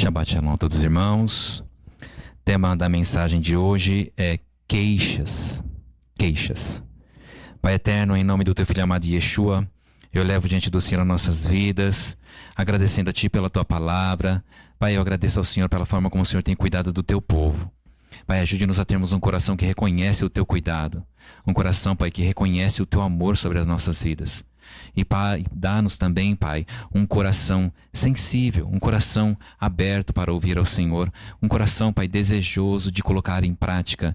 Shabbat Shalom a todos os irmãos. Tema da mensagem de hoje é queixas. Queixas. Pai eterno, em nome do teu filho amado Yeshua, eu levo diante do Senhor as nossas vidas, agradecendo a Ti pela Tua palavra. Pai, eu agradeço ao Senhor pela forma como o Senhor tem cuidado do Teu povo. Pai, ajude-nos a termos um coração que reconhece o Teu cuidado. Um coração, Pai, que reconhece o Teu amor sobre as nossas vidas. E Pai, dá-nos também, Pai, um coração sensível, um coração aberto para ouvir ao Senhor. Um coração, Pai, desejoso de colocar em prática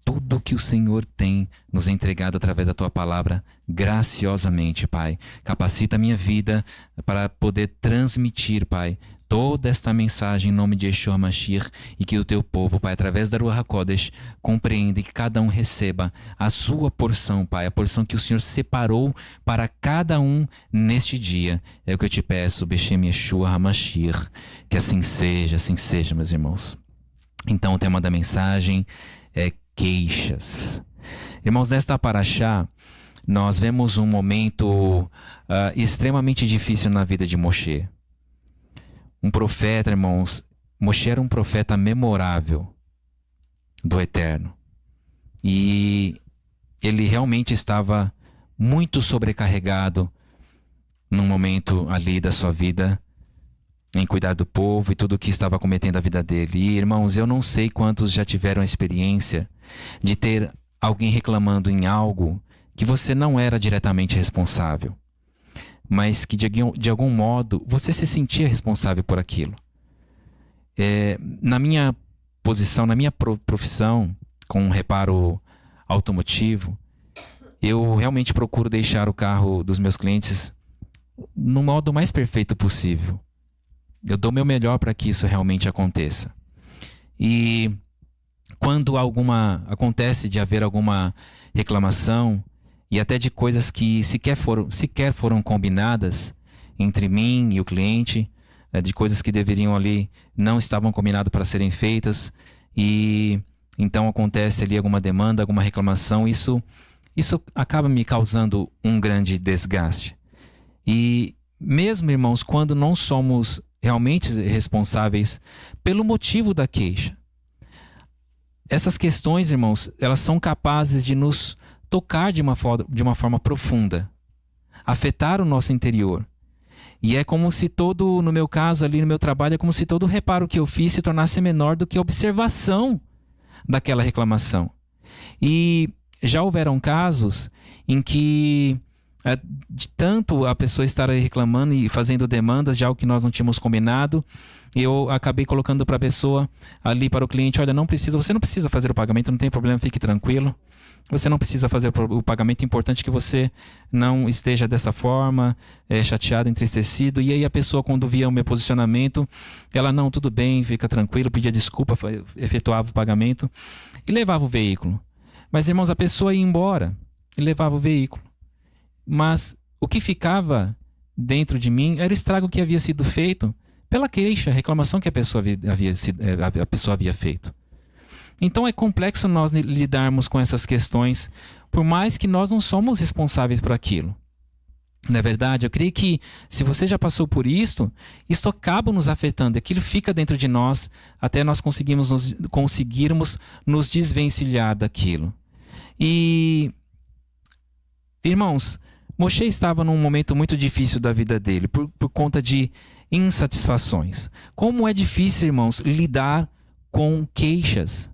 tudo que o Senhor tem nos entregado através da Tua palavra graciosamente, Pai. Capacita a minha vida para poder transmitir, Pai, toda esta mensagem em nome de Yeshua Mashiach, e que o Teu povo, Pai, através da Ruach HaKodesh, compreenda e que cada um receba a sua porção, Pai, a porção que o Senhor separou para cada um neste dia. É o que eu te peço, Beshem Yeshua HaMashiach, que assim seja, meus irmãos. Então, o tema da mensagem é queixas. Irmãos, nesta paraxá, nós vemos um momento extremamente difícil na vida de Moshe. Um profeta, irmãos, Moshe era um profeta memorável do Eterno. E ele realmente estava muito sobrecarregado num momento ali da sua vida, em cuidar do povo e tudo o que estava cometendo a vida dele. E, irmãos, eu não sei quantos já tiveram a experiência de ter alguém reclamando em algo que você não era diretamente responsável, mas que de algum modo você se sentia responsável por aquilo. Na minha posição, na minha profissão, com um reparo automotivo, eu realmente procuro deixar o carro dos meus clientes no modo mais perfeito possível. Eu dou o meu melhor para que isso realmente aconteça. E quando acontece de haver alguma reclamação, e até de coisas que sequer foram combinadas entre mim e o cliente, de coisas que deveriam ali, não estavam combinadas para serem feitas, e então acontece ali alguma demanda, alguma reclamação, isso acaba me causando um grande desgaste. E mesmo, irmãos, quando não somos realmente responsáveis pelo motivo da queixa, essas questões, irmãos, elas são capazes de nos tocar de uma forma profunda, afetar o nosso interior. E é como se no meu caso ali no meu trabalho, é como se todo o reparo que eu fiz se tornasse menor do que a observação daquela reclamação. E já houveram casos em que de tanto a pessoa estar aí reclamando e fazendo demandas de algo que nós não tínhamos combinado, eu acabei colocando para a pessoa ali, para o cliente: olha, você não precisa fazer o pagamento, não tem problema, fique tranquilo. Você não precisa fazer o pagamento, é importante que você não esteja dessa forma, chateado, entristecido. E aí a pessoa, quando via o meu posicionamento, ela: não, tudo bem, fica tranquilo, pedia desculpa, efetuava o pagamento e levava o veículo. Mas, irmãos, a pessoa ia embora e levava o veículo. Mas o que ficava dentro de mim era o estrago que havia sido feito pela queixa, reclamação que a pessoa havia feito. Então é complexo nós lidarmos com essas questões, por mais que nós não somos responsáveis por aquilo. Na verdade, eu creio que se você já passou por isto acaba nos afetando, aquilo fica dentro de nós até nós conseguirmos nos desvencilhar daquilo. E, irmãos, Moshe estava num momento muito difícil da vida dele, por conta de insatisfações. Como é difícil, irmãos, lidar com queixas.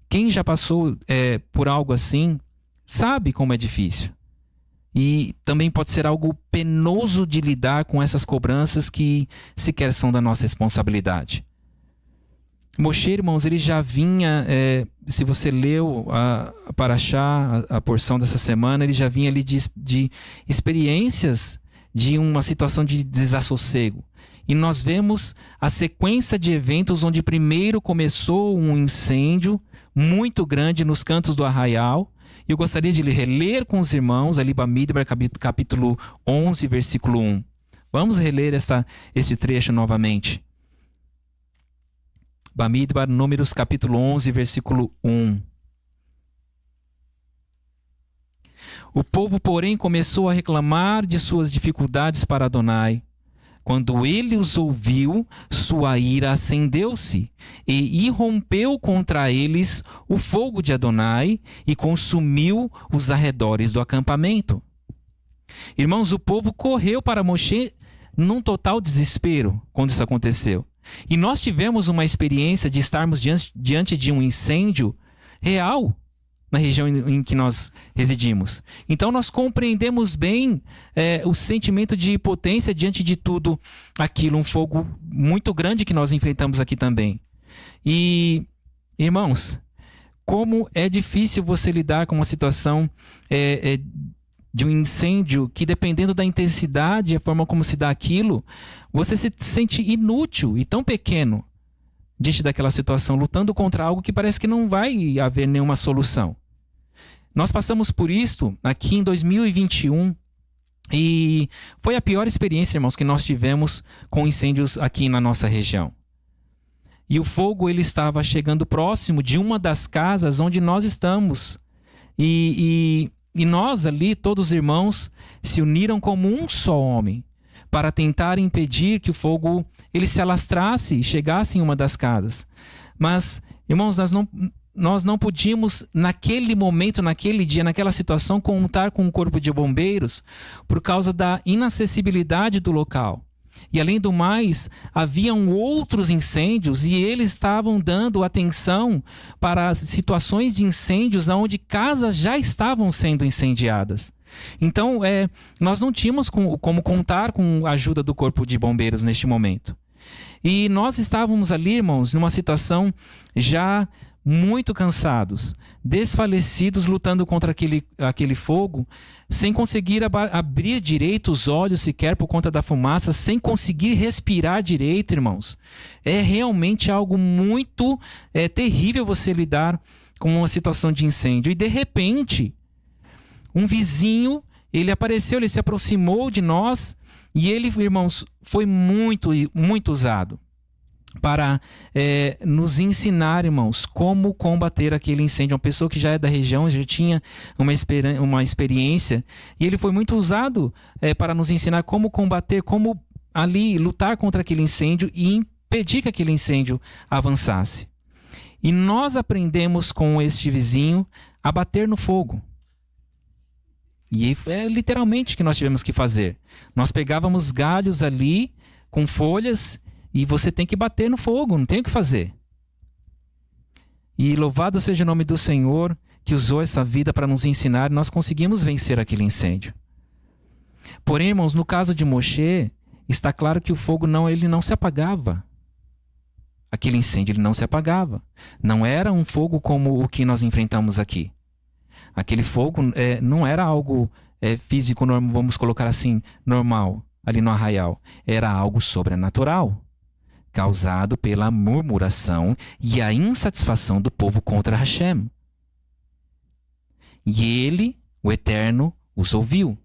Quem já passou por algo assim, sabe como é difícil. E também pode ser algo penoso de lidar com essas cobranças que sequer são da nossa responsabilidade. Moshe, irmãos, ele já vinha, se você leu a paraxá, a porção dessa semana, ele já vinha ali de experiências de uma situação de desassossego. E nós vemos a sequência de eventos onde primeiro começou um incêndio muito grande nos cantos do arraial. Eu gostaria de reler com os irmãos ali Bamidbar, capítulo 11, versículo 1. Vamos reler esse trecho novamente. Bamidbar, Números, capítulo 11, versículo 1. O povo, porém, começou a reclamar de suas dificuldades para Adonai. Quando ele os ouviu, sua ira acendeu-se e irrompeu contra eles o fogo de Adonai e consumiu os arredores do acampamento. Irmãos, o povo correu para Moshe num total desespero quando isso aconteceu. E nós tivemos uma experiência de estarmos diante de um incêndio real na região em que nós residimos. Então nós compreendemos bem o sentimento de impotência diante de tudo aquilo, um fogo muito grande que nós enfrentamos aqui também. E, irmãos, como é difícil você lidar com uma situação de um incêndio que, dependendo da intensidade, a forma como se dá aquilo, você se sente inútil e tão pequeno diante daquela situação, lutando contra algo que parece que não vai haver nenhuma solução. Nós passamos por isso aqui em 2021 e foi a pior experiência, irmãos, que nós tivemos com incêndios aqui na nossa região. E o fogo ele estava chegando próximo de uma das casas onde nós estamos. E nós ali, todos os irmãos, se uniram como um só homem para tentar impedir que o fogo ele se alastrasse e chegasse em uma das casas. Mas, irmãos, nós não podíamos, naquele momento, naquele dia, naquela situação, contar com um corpo de bombeiros por causa da inacessibilidade do local. E, além do mais, haviam outros incêndios e eles estavam dando atenção para situações de incêndios onde casas já estavam sendo incendiadas. Então, nós não tínhamos como contar com a ajuda do corpo de bombeiros neste momento. E nós estávamos ali, irmãos, numa situação já muito cansados, desfalecidos, lutando contra aquele fogo, sem conseguir abrir direito os olhos sequer por conta da fumaça, sem conseguir respirar direito, irmãos. É realmente algo muito terrível você lidar com uma situação de incêndio. E de repente, um vizinho, ele apareceu, ele se aproximou de nós e ele, irmãos, foi muito, muito usado para nos ensinar, irmãos, como combater aquele incêndio. Uma pessoa que já é da região, já tinha uma experiência, e ele foi muito usado para nos ensinar como combater, como ali lutar contra aquele incêndio e impedir que aquele incêndio avançasse. E nós aprendemos com este vizinho a bater no fogo. E é literalmente o que nós tivemos que fazer. Nós pegávamos galhos ali com folhas e você tem que bater no fogo, não tem o que fazer. E louvado seja o nome do Senhor, que usou essa vida para nos ensinar, e nós conseguimos vencer aquele incêndio. Porém, irmãos, no caso de Moshe, está claro que o fogo ele não se apagava. Aquele incêndio ele não se apagava. Não era um fogo como o que nós enfrentamos aqui. Aquele fogo não era algo físico, vamos colocar assim, normal, ali no arraial. Era algo sobrenatural, causado pela murmuração e a insatisfação do povo contra Hashem. E ele, o Eterno, os ouviu.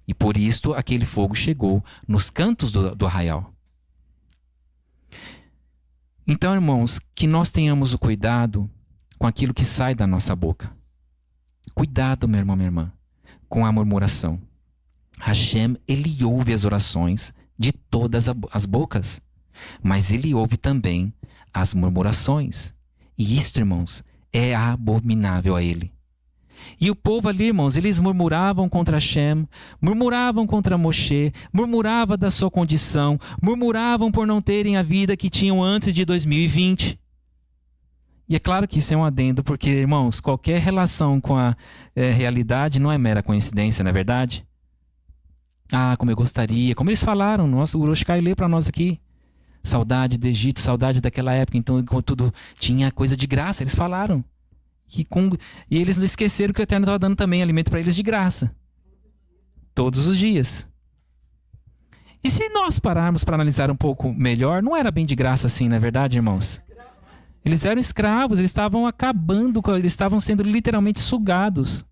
E por isto aquele fogo chegou nos cantos do arraial. Então, irmãos, que nós tenhamos o cuidado com aquilo que sai da nossa boca. Cuidado, meu irmão, minha irmã, com a murmuração. Hashem, ele ouve as orações de todas as bocas. Mas ele ouve também as murmurações. E isto, irmãos, é abominável a ele. E o povo ali, irmãos, eles murmuravam contra Hashem, murmuravam contra Moshe, murmuravam da sua condição, murmuravam por não terem a vida que tinham antes de 2020. E é claro que isso é um adendo, porque, irmãos, qualquer relação com a realidade não é mera coincidência, não é verdade? Ah, como eu gostaria, como eles falaram, o Uroshkai lê para nós aqui. Saudade do Egito, saudade daquela época, então enquanto tudo tinha coisa de graça, eles falaram. E eles não esqueceram que o Eterno estava dando também alimento para eles de graça. Todos os dias. E se nós pararmos para analisar um pouco melhor, não era bem de graça assim, não é verdade, irmãos? Eles eram escravos, eles estavam acabando, eles estavam sendo literalmente sugados.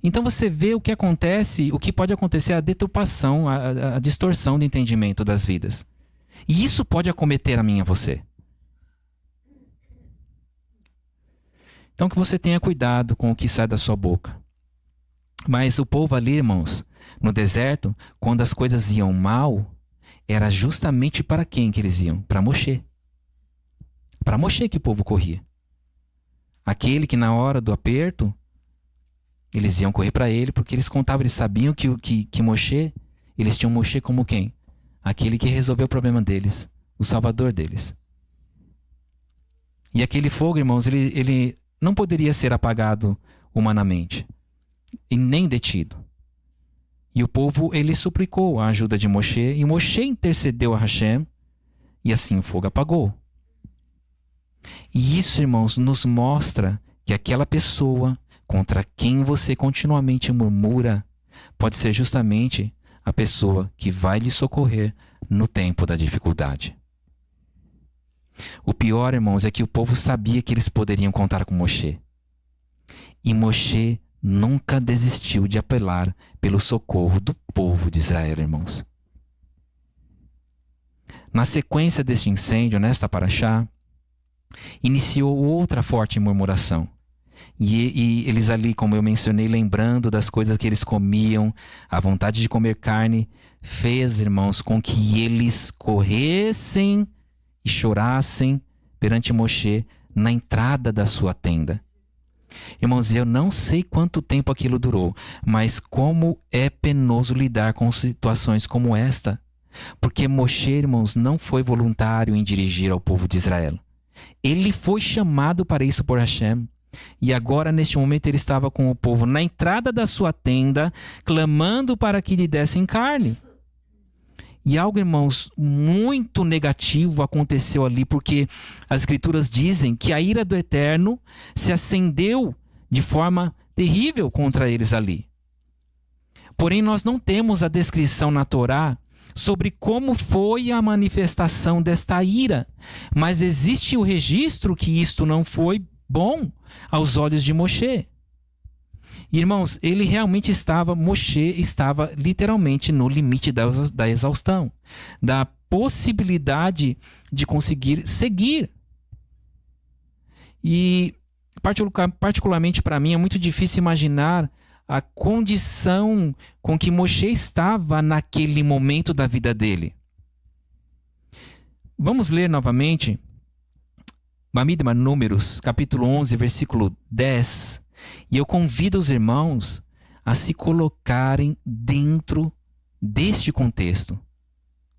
Então você vê o que acontece, o que pode acontecer, a deturpação, a distorção do entendimento das vidas. E isso pode acometer a mim e a você. Então que você tenha cuidado com o que sai da sua boca. Mas o povo ali, irmãos, no deserto, quando as coisas iam mal, era justamente para quem que eles iam? Para Moshe. Para Moshe que o povo corria. Aquele que na hora do aperto, eles iam correr para ele, porque eles contavam, eles sabiam que Moshe, eles tinham Moshe como quem? Aquele que resolveu o problema deles, o salvador deles. E aquele fogo, irmãos, ele não poderia ser apagado humanamente, e nem detido. E o povo, ele suplicou a ajuda de Moshe, e Moshe intercedeu a Hashem, e assim o fogo apagou. E isso, irmãos, nos mostra que aquela pessoa contra quem você continuamente murmura pode ser justamente a pessoa que vai lhe socorrer no tempo da dificuldade. O pior, irmãos, é que o povo sabia que eles poderiam contar com Moshe. E Moshe nunca desistiu de apelar pelo socorro do povo de Israel, irmãos. Na sequência deste incêndio, nesta paraxá, iniciou outra forte murmuração. E eles ali, como eu mencionei, lembrando das coisas que eles comiam, a vontade de comer carne, fez, irmãos, com que eles corressem e chorassem perante Moshe na entrada da sua tenda. Irmãos, eu não sei quanto tempo aquilo durou, mas como é penoso lidar com situações como esta, porque Moshe, irmãos, não foi voluntário em dirigir ao povo de Israel. Ele foi chamado para isso por Hashem. E agora, neste momento, ele estava com o povo na entrada da sua tenda, clamando para que lhe dessem carne. E algo, irmãos, muito negativo aconteceu ali, porque as Escrituras dizem que a ira do Eterno se acendeu de forma terrível contra eles ali. Porém, nós não temos a descrição na Torá sobre como foi a manifestação desta ira, mas existe o registro que isto não foi bom aos olhos de Moshe. Irmãos, ele realmente Moshe estava literalmente no limite da exaustão, da possibilidade de conseguir seguir. E particularmente para mim é muito difícil imaginar a condição com que Moshe estava naquele momento da vida dele. Vamos ler novamente Bamidbar, Números, capítulo 11, versículo 10. E eu convido os irmãos a se colocarem dentro deste contexto.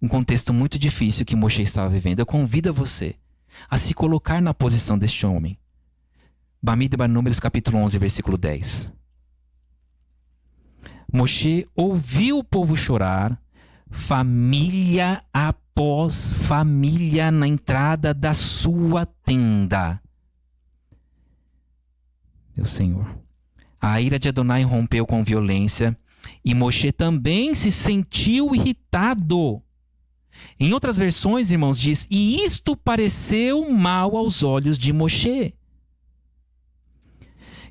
Um contexto muito difícil que Moshe estava vivendo. Eu convido você a se colocar na posição deste homem. Bamidbar, Números, capítulo 11, versículo 10. Moshe ouviu o povo chorar, família após família, na entrada da sua tenda. Meu Senhor. A ira de Adonai rompeu com violência e Moshe também se sentiu irritado. Em outras versões, irmãos, diz: e isto pareceu mal aos olhos de Moshe.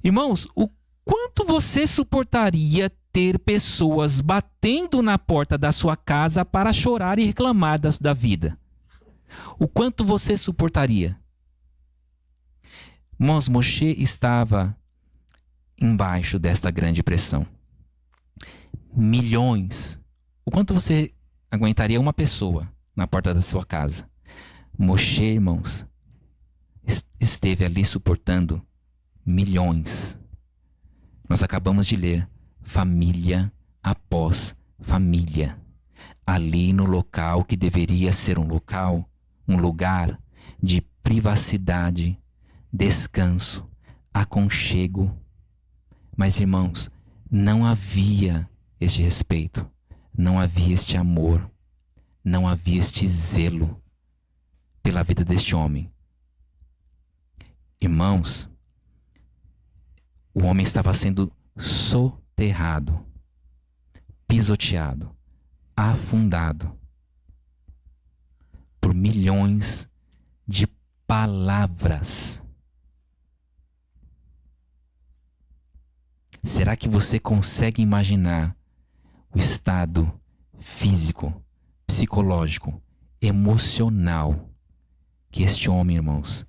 Irmãos, o quanto você suportaria ter pessoas batendo na porta da sua casa para chorar e reclamar da vida? O quanto você suportaria? Irmãos, Moshe estava embaixo desta grande pressão. Milhões. O quanto você aguentaria uma pessoa na porta da sua casa? Moshe, irmãos, esteve ali suportando milhões. Nós acabamos de ler família após família. Ali no local que deveria ser um lugar de privacidade, descanso, aconchego. Mas, irmãos, não havia este respeito, não havia este amor, não havia este zelo pela vida deste homem. Irmãos, o homem estava sendo soterrado, pisoteado, afundado por milhões de palavras. Será que você consegue imaginar o estado físico, psicológico, emocional que este homem, irmãos,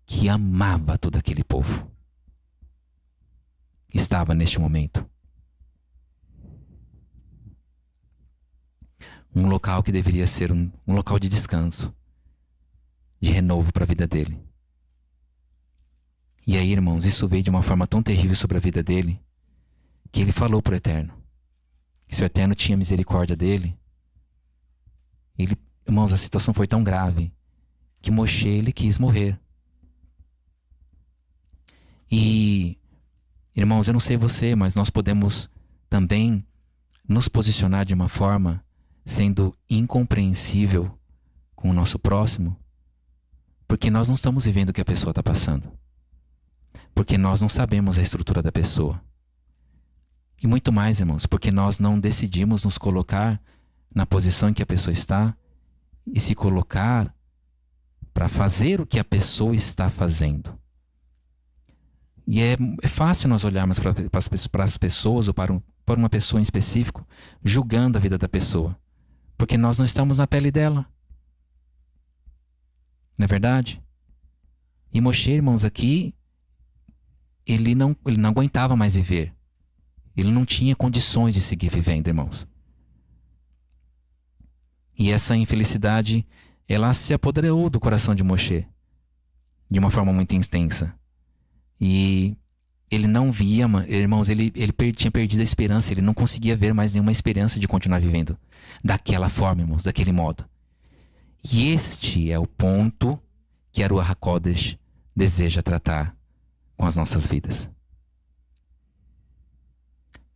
que amava todo aquele povo, estava neste momento? Um local que deveria ser um local de descanso, de renovo para a vida dele. E aí, irmãos, isso veio de uma forma tão terrível sobre a vida dele, que ele falou para o Eterno. E se o Eterno tinha misericórdia dele, irmãos, a situação foi tão grave que Moshe, ele quis morrer. E, irmãos, eu não sei você, mas nós podemos também nos posicionar de uma forma sendo incompreensível com o nosso próximo, porque nós não estamos vivendo o que a pessoa está passando. Porque nós não sabemos a estrutura da pessoa. E muito mais, irmãos, porque nós não decidimos nos colocar na posição em que a pessoa está e se colocar para fazer o que a pessoa está fazendo. E é fácil nós olharmos para as pessoas ou para uma pessoa em específico, julgando a vida da pessoa, porque nós não estamos na pele dela. Não é verdade? E Moshe, irmãos, aqui, ele não aguentava mais viver. Ele não tinha condições de seguir vivendo, irmãos. E essa infelicidade, ela se apoderou do coração de Moshe, de uma forma muito intensa. E ele não via, irmãos, ele tinha perdido a esperança, ele não conseguia ver mais nenhuma esperança de continuar vivendo daquela forma, irmãos, daquele modo. E este é o ponto que a Ruach HaKodesh deseja tratar com as nossas vidas.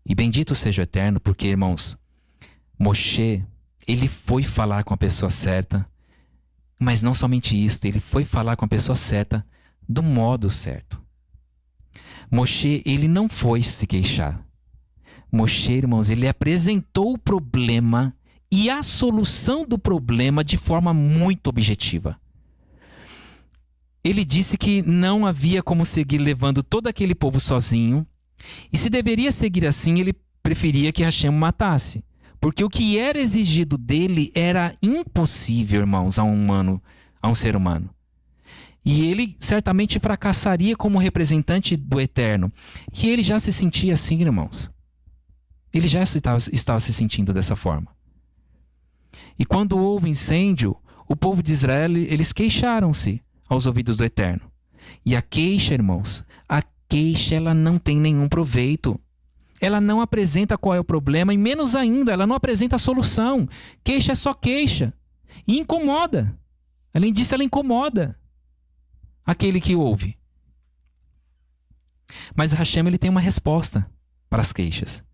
E bendito seja o Eterno, porque, irmãos, Moshe, ele foi falar com a pessoa certa, mas não somente isso, ele foi falar com a pessoa certa do modo certo. Moshe, ele não foi se queixar. Moshe, irmãos, ele apresentou o problema e a solução do problema de forma muito objetiva. Ele disse que não havia como seguir levando todo aquele povo sozinho, e se deveria seguir assim, ele preferia que Hashem o matasse, porque o que era exigido dele era impossível, irmãos, a um ser humano. E ele certamente fracassaria como representante do Eterno. E ele já se sentia assim, irmãos. Ele já estava se sentindo dessa forma. E quando houve incêndio, o povo de Israel, eles queixaram-se aos ouvidos do Eterno. E a queixa, irmãos, a queixa, ela não tem nenhum proveito. Ela não apresenta qual é o problema, e menos ainda, ela não apresenta a solução. Queixa é só queixa. E incomoda. Além disso, ela incomoda aquele que ouve. Mas Hashem, ele tem uma resposta para as queixas.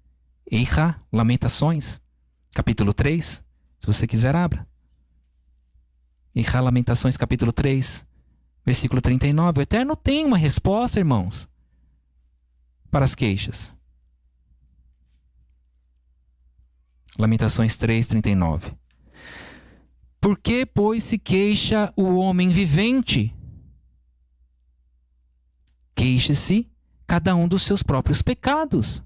Eihá, Lamentações, capítulo 3. Se você quiser, abra. Eihá, Lamentações, capítulo 3, versículo 39. O Eterno tem uma resposta, irmãos, para as queixas. Lamentações 3, 39. Por que, pois, se queixa o homem vivente? Queixe-se cada um dos seus próprios pecados.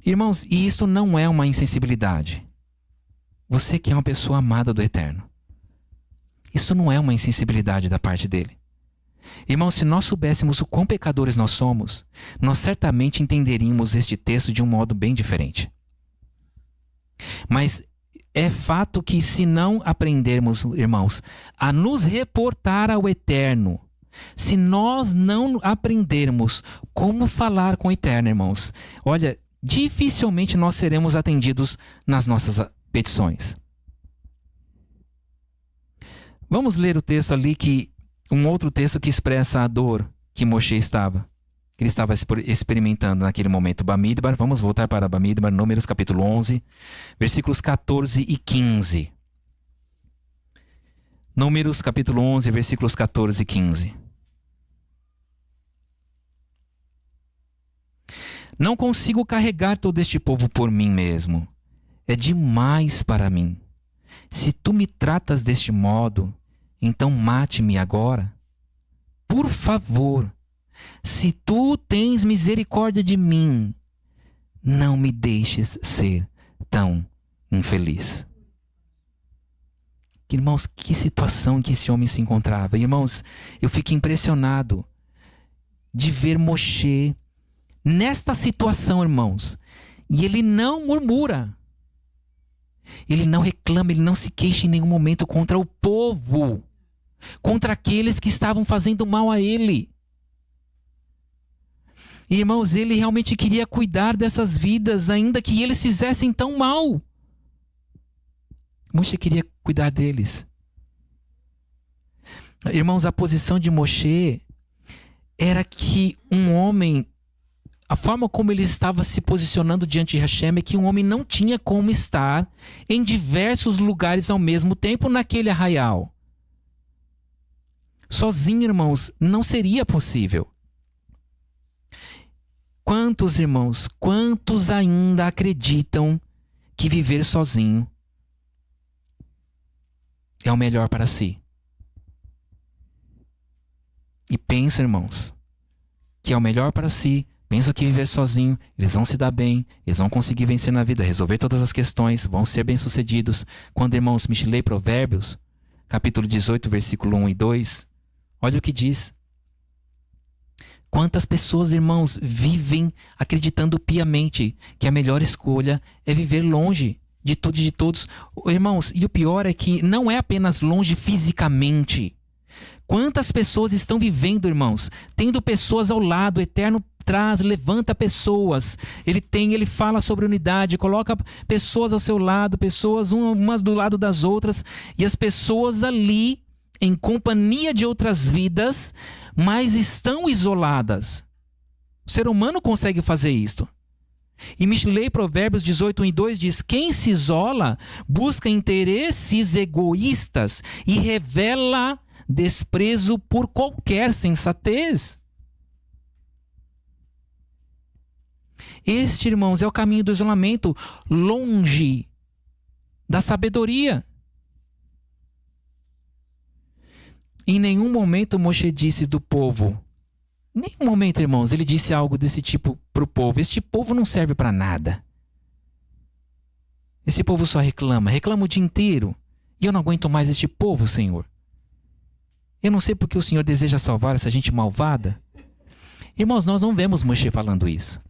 Irmãos, e isso não é uma insensibilidade. Você que é uma pessoa amada do Eterno. Isso não é uma insensibilidade da parte dele. Irmãos, se nós soubéssemos o quão pecadores nós somos, nós certamente entenderíamos este texto de um modo bem diferente. Mas é fato que se não aprendermos, irmãos, a nos reportar ao Eterno, se nós não aprendermos como falar com o Eterno, irmãos, olha, dificilmente nós seremos atendidos nas nossas petições. Vamos ler o texto ali, um outro texto que expressa a dor que Moshe que ele estava experimentando naquele momento. Bamidbar, vamos voltar para Bamidbar, Números capítulo 11, versículos 14 e 15. Números capítulo 11, versículos 14 e 15. Não consigo carregar todo este povo por mim mesmo. É demais para mim. Se tu me tratas deste modo, então mate-me agora. Por favor, se tu tens misericórdia de mim, não me deixes ser tão infeliz. Irmãos, que situação que esse homem se encontrava. Irmãos, eu fico impressionado de ver Moshe nesta situação, irmãos. E ele não murmura. Ele não reclama, ele não se queixa em nenhum momento contra o povo, contra aqueles que estavam fazendo mal a ele. Irmãos, ele realmente queria cuidar dessas vidas, ainda que eles fizessem tão mal. Moshe queria cuidar deles. Irmãos, a posição de Moshe era que um homem, a forma como ele estava se posicionando diante de Hashem é que um homem não tinha como estar em diversos lugares ao mesmo tempo naquele arraial. Sozinho, irmãos, não seria possível. Quantos, irmãos, quantos ainda acreditam que viver sozinho é o melhor para si? E pensam, irmãos, que é o melhor para si. Pensam que viver sozinho, eles vão se dar bem, eles vão conseguir vencer na vida, resolver todas as questões, vão ser bem-sucedidos. Quando, irmãos, me lê Provérbios, capítulo 18, versículo 1 e 2, olha o que diz. Quantas pessoas, irmãos, vivem acreditando piamente que a melhor escolha é viver longe de tudo e de todos. Irmãos, e o pior é que não é apenas longe fisicamente. Quantas pessoas estão vivendo, irmãos, tendo pessoas ao lado, o Eterno traz, levanta pessoas. Ele fala sobre unidade, coloca pessoas ao seu lado, pessoas umas do lado das outras, e as pessoas ali, em companhia de outras vidas, mas estão isoladas. O ser humano consegue fazer isto. E Mishlei Provérbios 18, 1 e 2 diz: quem se isola busca interesses egoístas e revela desprezo por qualquer sensatez. Este, irmãos, é o caminho do isolamento, longe da sabedoria. Em nenhum momento Moshe disse do povo, em nenhum momento, irmãos, ele disse algo desse tipo para o povo. Este povo não serve para nada. Esse povo só reclama o dia inteiro. E eu não aguento mais este povo, Senhor. Eu não sei porque o Senhor deseja salvar essa gente malvada. Irmãos, nós não vemos Moshe falando isso.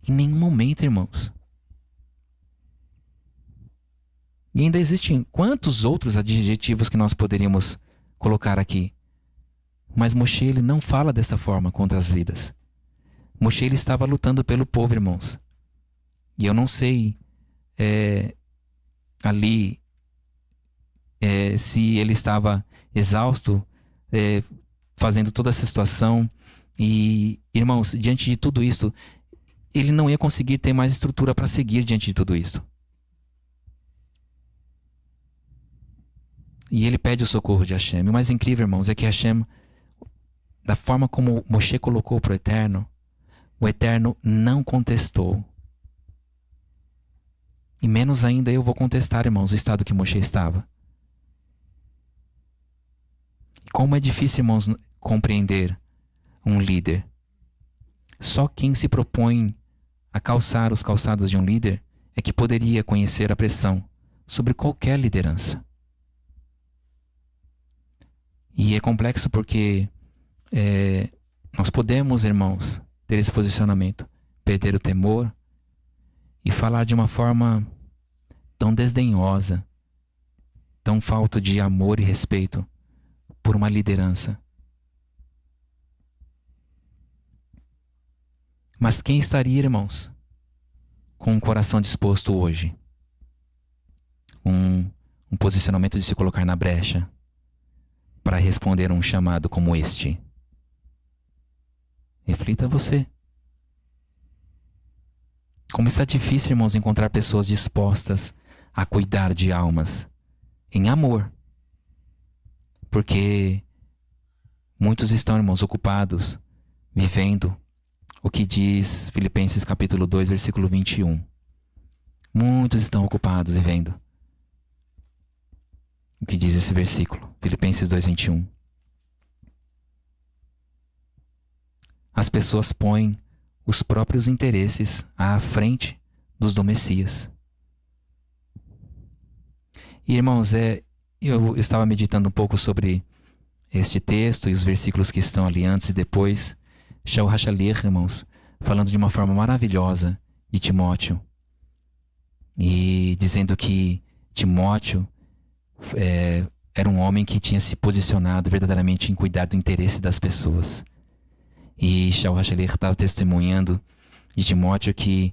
Em nenhum momento, irmãos. E ainda existem quantos outros adjetivos que nós poderíamos colocar aqui. Mas Moshe, ele não fala dessa forma contra as vidas. Moshe, ele estava lutando pelo povo, irmãos. E eu não sei ali se ele estava exausto fazendo toda essa situação. E, irmãos, diante de tudo isso, ele não ia conseguir ter mais estrutura para seguir diante de tudo isso. E ele pede o socorro de Hashem. O mais incrível, irmãos, é que Hashem, da forma como Moshe colocou para o Eterno não contestou. E menos ainda eu vou contestar, irmãos, o estado que Moshe estava. E como é difícil, irmãos, compreender um líder. Só quem se propõe a calçar os calçados de um líder é que poderia conhecer a pressão sobre qualquer liderança. E é complexo porque nós podemos, irmãos, ter esse posicionamento, perder o temor e falar de uma forma tão desdenhosa, tão falta de amor e respeito por uma liderança. Mas quem estaria, irmãos, com o coração disposto hoje? Um posicionamento de se colocar na brecha para responder a um chamado como este? Reflita você. Como está difícil, irmãos, encontrar pessoas dispostas a cuidar de almas em amor. Porque muitos estão, irmãos, ocupados, vivendo o que diz Filipenses capítulo 2, versículo 21. Muitos estão ocupados vivendo o que diz esse versículo, Filipenses 2, 21. As pessoas põem os próprios interesses à frente dos do Messias. E, irmãos, eu estava meditando um pouco sobre este texto e os versículos que estão ali antes e depois. Shaul Hashaliach, irmãos, falando de uma forma maravilhosa de Timóteo. E e dizendo que Timóteo era um homem que tinha se posicionado verdadeiramente em cuidar do interesse das pessoas. E Shaul HaShaliach estava testemunhando de Timóteo que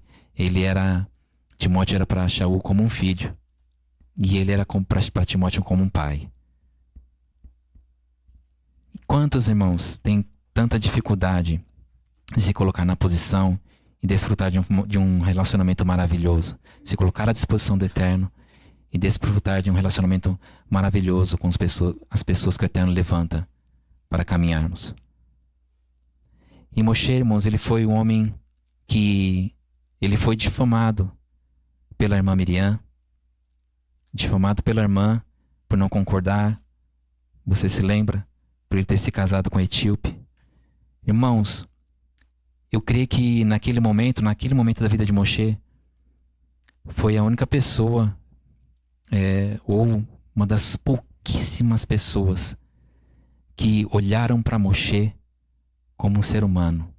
Timóteo era para Shaul como um filho. E ele era para Timóteo como um pai. E quantos irmãos têm tanta dificuldade de se colocar na posição e desfrutar de um relacionamento maravilhoso? Se colocar à disposição do Eterno e desfrutar de um relacionamento maravilhoso com as pessoas que o Eterno levanta para caminharmos. E Moshe, irmãos, ele foi um homem que ele foi difamado pela irmã Miriam, difamado pela irmã por não concordar. Você se lembra? Por ele ter se casado com a etíope. Irmãos, eu creio que naquele momento da vida de Moshe, foi a única pessoa, ou uma das pouquíssimas pessoas que olharam para Moshe como um ser humano.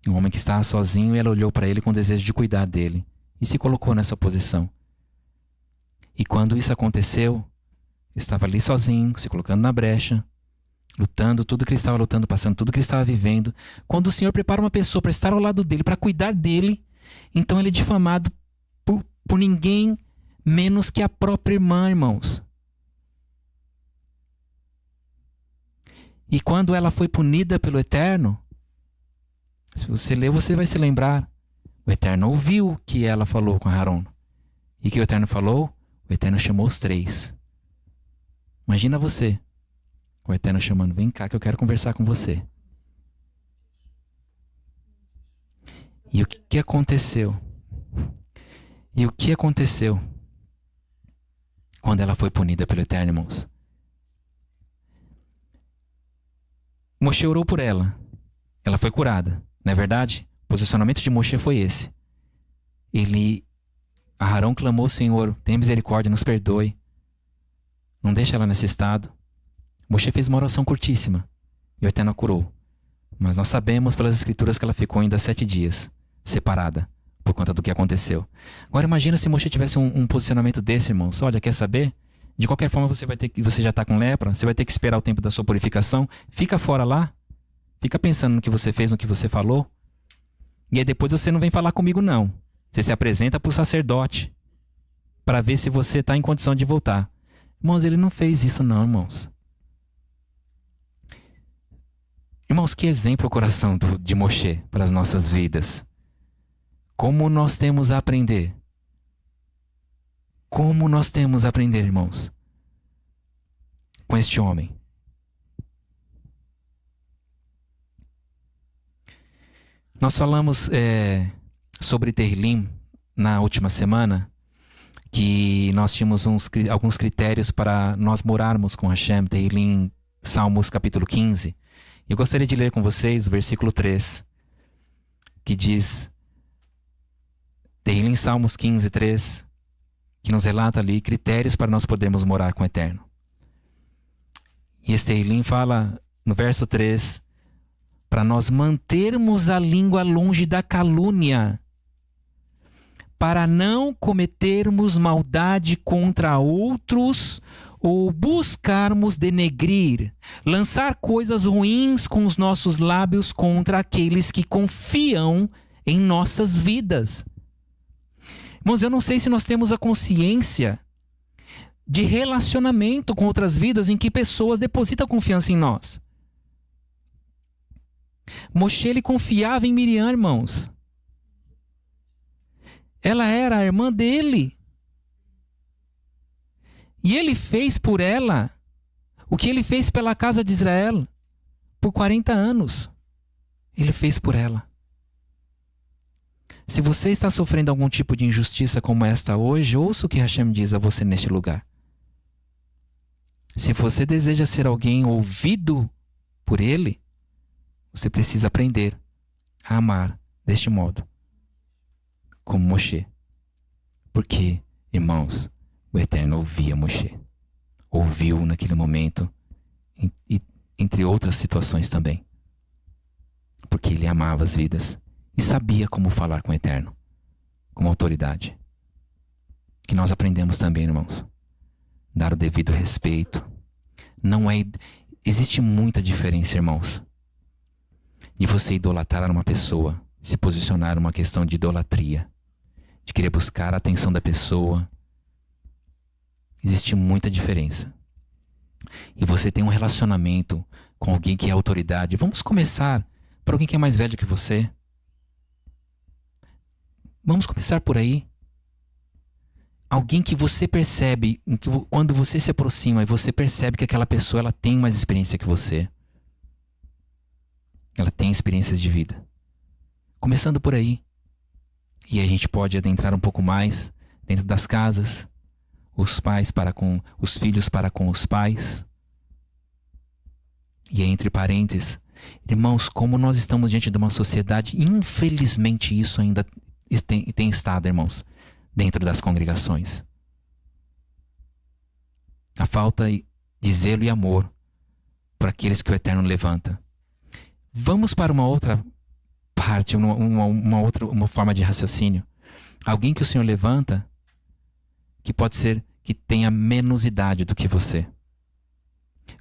Um homem que estava sozinho, e ela olhou para ele com desejo de cuidar dele e se colocou nessa posição. E quando isso aconteceu, estava ali sozinho, se colocando na brecha, lutando tudo que ele estava lutando, passando tudo que ele estava vivendo. Quando o Senhor prepara uma pessoa para estar ao lado dele, para cuidar dele, então ele é difamado por ninguém menos que a própria irmã, irmãos. E quando ela foi punida pelo Eterno, se você ler, você vai se lembrar. O Eterno ouviu o que ela falou com Aarão. E o que o Eterno falou? O Eterno chamou os três. Imagina você, o Eterno chamando: vem cá que eu quero conversar com você. E o que aconteceu? E o que aconteceu quando ela foi punida pelo Eterno, irmãos? Moshe orou por ela. Ela foi curada. Não é verdade? O posicionamento de Moshe foi esse. Aarão clamou: Senhor, tenha misericórdia, nos perdoe. Não deixa ela nesse estado. Moshe fez uma oração curtíssima e o Eterno a curou. Mas nós sabemos pelas escrituras que ela ficou ainda 7 dias separada por conta do que aconteceu. Agora imagina se Moshe tivesse um posicionamento desse, irmãos. Olha, quer saber? De qualquer forma você já está com lepra, você vai ter que esperar o tempo da sua purificação. Fica fora lá. Fica pensando no que você fez, no que você falou. E aí depois você não vem falar comigo, não. Você se apresenta para o sacerdote para ver se você está em condição de voltar. Irmãos, ele não fez isso não, irmãos. Irmãos, que exemplo o coração de Moshe para as nossas vidas. Como nós temos a aprender. Como nós temos a aprender, irmãos, com este homem. Nós falamos sobre Tehillim na última semana, que nós tínhamos alguns critérios para nós morarmos com Hashem. Tehillim, Salmos capítulo 15. Eu gostaria de ler com vocês o versículo 3, que diz, Tehillim, Salmos 15, 3, que nos relata ali critérios para nós podermos morar com o Eterno. E este Tehillim fala no verso 3, para nós mantermos a língua longe da calúnia, para não cometermos maldade contra outros ou buscarmos denegrir, lançar coisas ruins com os nossos lábios contra aqueles que confiam em nossas vidas. Irmãos, eu não sei se nós temos a consciência de relacionamento com outras vidas em que pessoas depositam confiança em nós. Moshe, ele confiava em Miriam, irmãos. Ela era a irmã dele. E ele fez por ela o que ele fez pela casa de Israel por 40 anos. Ele fez por ela. Se você está sofrendo algum tipo de injustiça como esta hoje, ouça o que Hashem diz a você neste lugar. Se você deseja ser alguém ouvido por ele, você precisa aprender a amar deste modo, como Moshe. Porque, irmãos, o Eterno ouvia Moshe. Ouviu naquele momento, e entre outras situações também. Porque ele amava as vidas e sabia como falar com o Eterno, como autoridade. que nós aprendemos também, irmãos. Dar o devido respeito. Não é... Existe muita diferença, irmãos, de você idolatrar uma pessoa, se posicionar numa questão de idolatria, de querer buscar a atenção da pessoa. Existe muita diferença. E você tem um relacionamento com alguém que é autoridade. Vamos começar por alguém que é mais velho que você. Vamos começar por aí. Alguém que você percebe, quando você se aproxima e você percebe que aquela pessoa ela tem mais experiência que você. Ela tem experiências de vida. Começando por aí. E a gente pode adentrar um pouco mais dentro das casas. Os pais para com os filhos, para com os pais. E entre parênteses, irmãos, como nós estamos diante de uma sociedade, infelizmente isso ainda tem estado, irmãos, dentro das congregações. A falta de zelo e amor por aqueles que o Eterno levanta. Vamos para uma outra parte, uma forma de raciocínio. Alguém que o Senhor levanta, que pode ser que tenha menos idade do que você.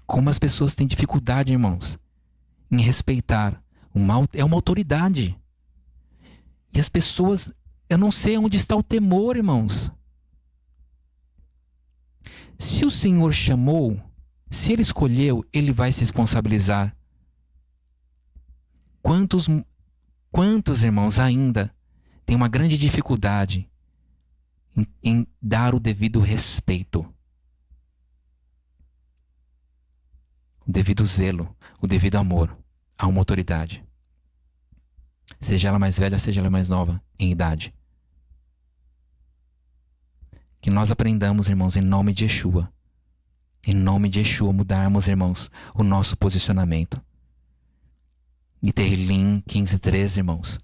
Como as pessoas têm dificuldade, irmãos, em respeitar. É uma autoridade. E as pessoas, eu não sei onde está o temor, irmãos. Se o Senhor chamou, se Ele escolheu, Ele vai se responsabilizar. Quantos irmãos ainda têm uma grande dificuldade em dar o devido respeito, o devido zelo, o devido amor a uma autoridade? Seja ela mais velha, seja ela mais nova em idade. Que nós aprendamos, irmãos, em nome de Yeshua. Em nome de Yeshua, mudarmos, irmãos, o nosso posicionamento. E Tehillim 15:13, irmãos.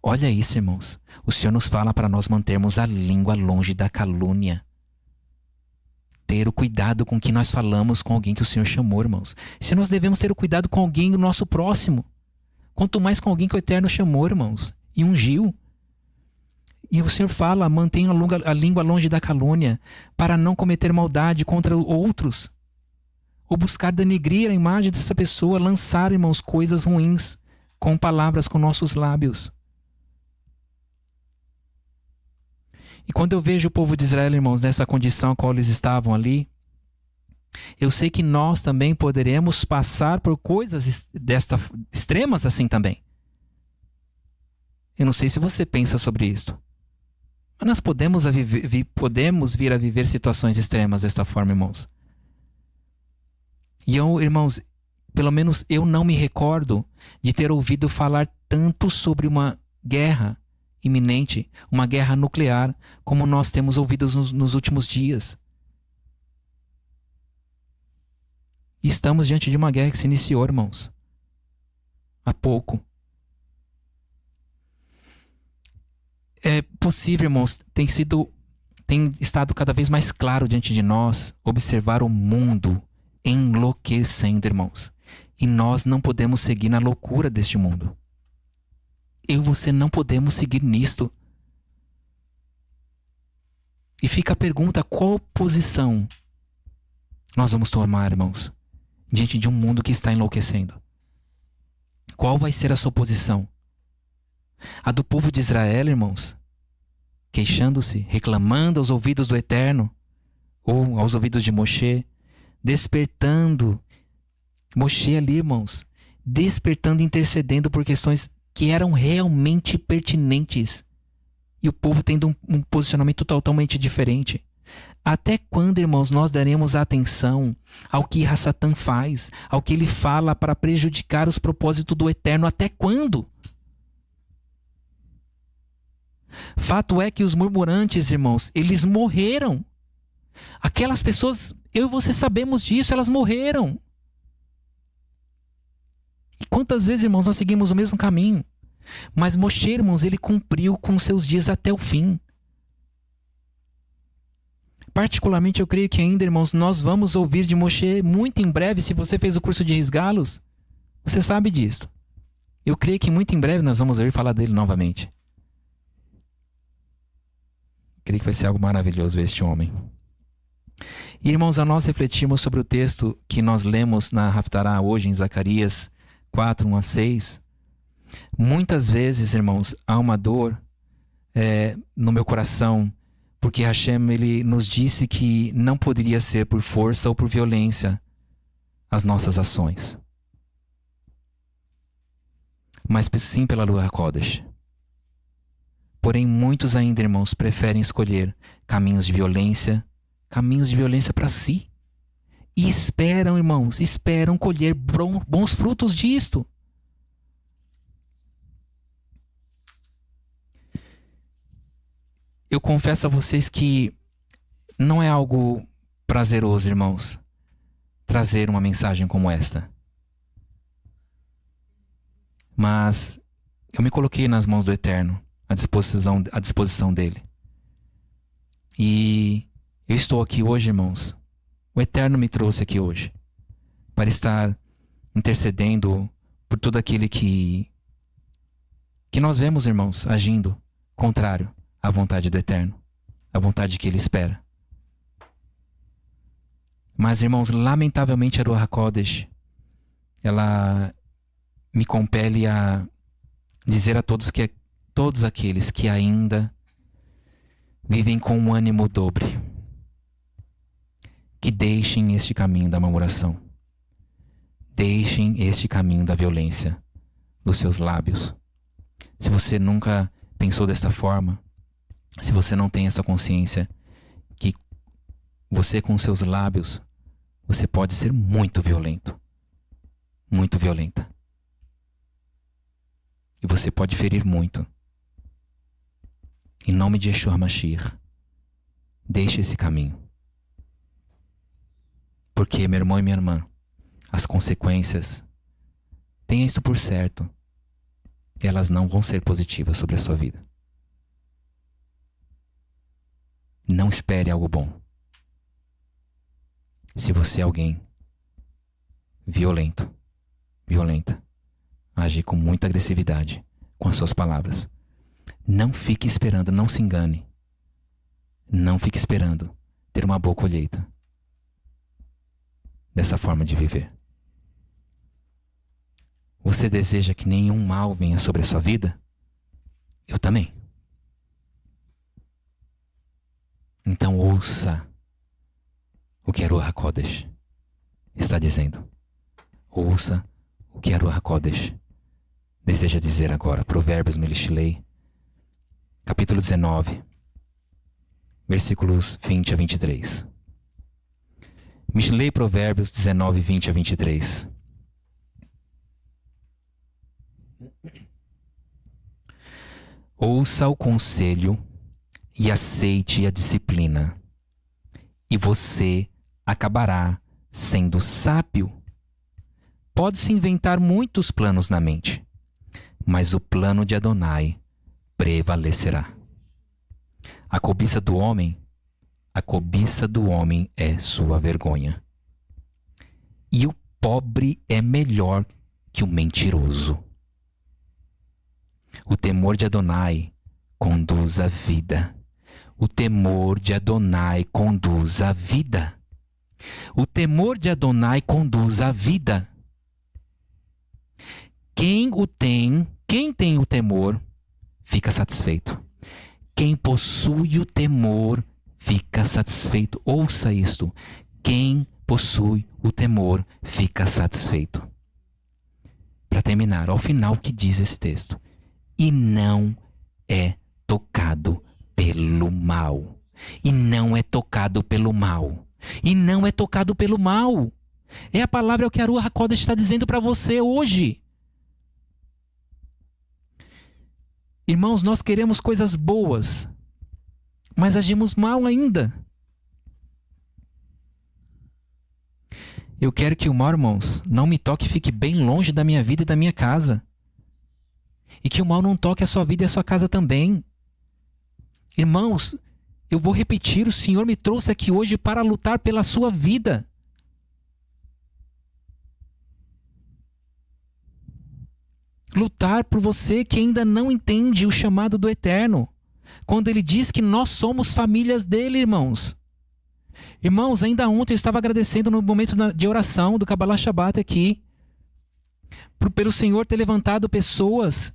Olha isso, irmãos. O Senhor nos fala para nós mantermos a língua longe da calúnia. Ter o cuidado com que nós falamos com alguém que o Senhor chamou, irmãos. Se nós devemos ter o cuidado com alguém do nosso próximo, quanto mais com alguém que o Eterno chamou, irmãos, e ungiu. E o Senhor fala, mantenha a língua longe da calúnia, para não cometer maldade contra outros, ou buscar denegrir a imagem dessa pessoa, lançar, irmãos, coisas ruins com palavras com nossos lábios. E quando eu vejo o povo de Israel, irmãos, nessa condição a qual eles estavam ali, eu sei que nós também poderemos passar por coisas extremas assim também. Eu não sei se você pensa sobre isso. Mas nós podemos vir a viver situações extremas desta forma, irmãos. E eu, irmãos, pelo menos eu não me recordo de ter ouvido falar tanto sobre uma guerra iminente, uma guerra nuclear, como nós temos ouvido nos últimos dias. E estamos diante de uma guerra que se iniciou, irmãos, há pouco. É possível, irmãos, tem estado cada vez mais claro diante de nós observar o mundo enlouquecendo, irmãos. E nós não podemos seguir na loucura deste mundo. Eu e você não podemos seguir nisto. E fica a pergunta, qual posição nós vamos tomar, irmãos, diante de um mundo que está enlouquecendo? Qual vai ser a sua posição? A do povo de Israel, irmãos, queixando-se, reclamando aos ouvidos do Eterno, ou aos ouvidos de Moshe, despertando, Moshe ali, irmãos, despertando, intercedendo por questões que eram realmente pertinentes, e o povo tendo um posicionamento totalmente diferente. Até quando, irmãos, nós daremos atenção ao que Hassatan faz, ao que ele fala para prejudicar os propósitos do Eterno? Até quando? Fato é que os murmurantes, irmãos, eles morreram. Aquelas pessoas, eu e você sabemos disso, elas morreram. E quantas vezes, irmãos, nós seguimos o mesmo caminho? Mas Moshe, irmãos, ele cumpriu com seus dias até o fim. Particularmente, eu creio que ainda, irmãos, nós vamos ouvir de Moshe muito em breve. Se você fez o curso de Risgalos, você sabe disso. Eu creio que muito em breve nós vamos ouvir falar dele novamente. Creio que vai ser algo maravilhoso ver este homem. E, irmãos, a nós refletimos sobre o texto que nós lemos na Haftará hoje em Zacarias 4, 1 a 6. Muitas vezes, irmãos, há uma dor no meu coração, porque Hashem, ele nos disse que não poderia ser por força ou por violência as nossas ações, mas sim pela Ruach HaKodesh. Porém, muitos ainda, irmãos, preferem escolher caminhos de violência para si. E esperam, irmãos, colher bons frutos disto. Eu confesso a vocês que não é algo prazeroso, irmãos, trazer uma mensagem como esta. Mas eu me coloquei nas mãos do Eterno, à disposição dele. E eu estou aqui hoje, irmãos. O Eterno me trouxe aqui hoje para estar intercedendo por todo aquele que nós vemos, irmãos, agindo contrário à vontade do Eterno, à vontade que ele espera. Mas, irmãos, lamentavelmente a Ruach HaKodesh, ela me compele a dizer a todos aqueles que ainda vivem com um ânimo dobre, que deixem este caminho da murmuração, deixem este caminho da violência dos seus lábios. Se você nunca pensou desta forma, se você não tem essa consciência que você com seus lábios, você pode ser muito violento, muito violenta. E você pode ferir muito. Em nome de Yeshua Mashiach, deixe esse caminho. Porque, meu irmão e minha irmã, as consequências, tenha isso por certo, elas não vão ser positivas sobre a sua vida. Não espere algo bom. Se você é alguém violenta, age com muita agressividade com as suas palavras, não fique esperando, não se engane. Não fique esperando ter uma boa colheita dessa forma de viver. Você deseja que nenhum mal venha sobre a sua vida? Eu também. Então ouça o que a Ruach HaKodesh está dizendo. Ouça o que a Ruach HaKodesh deseja dizer agora. Provérbios Melishilei, capítulo 19, versículos 20 a 23. Mishlei Provérbios 19, 20 a 23. Ouça o conselho e aceite a disciplina, e você acabará sendo sábio. Pode-se inventar muitos planos na mente, mas o plano de Adonai prevalecerá. A cobiça do homem é sua vergonha. E o pobre é melhor que o mentiroso. O temor de Adonai conduz à vida. O temor de Adonai conduz à vida. O temor de Adonai conduz à vida. Quem tem o temor, fica satisfeito. Quem possui o temor, fica satisfeito. Ouça isto. Quem possui o temor, fica satisfeito. Para terminar, ao final, o que diz esse texto? E não é tocado pelo mal. E não é tocado pelo mal. E não é tocado pelo mal. É a palavra que a Ruach HaKodesh está dizendo para você hoje. Irmãos, nós queremos coisas boas, mas agimos mal ainda. Eu quero que o mal, irmãos, não me toque e fique bem longe da minha vida e da minha casa. E que o mal não toque a sua vida e a sua casa também. Irmãos, eu vou repetir, o Senhor me trouxe aqui hoje para lutar pela sua vida. Lutar por você que ainda não entende o chamado do Eterno. quando ele diz que nós somos famílias dele, irmãos. Irmãos, ainda ontem eu estava agradecendo no momento de oração do Kabbalah Shabbat aqui, pelo Senhor ter levantado pessoas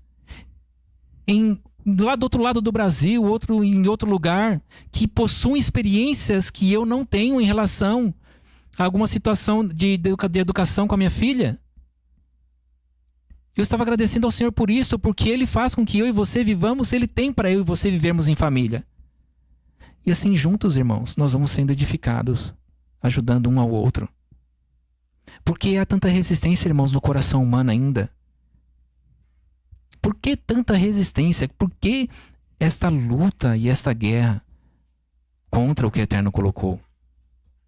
lá do outro lado do Brasil, em outro lugar, que possuem experiências que eu não tenho em relação a alguma situação de educação com a minha filha. Eu estava agradecendo ao Senhor por isso, porque Ele faz com que eu e você vivamos, Ele tem para eu e você vivermos em família. E assim juntos, irmãos, nós vamos sendo edificados, ajudando um ao outro. Por que há tanta resistência, irmãos, no coração humano ainda? Por que tanta resistência? Por que esta luta e esta guerra contra o que o Eterno colocou?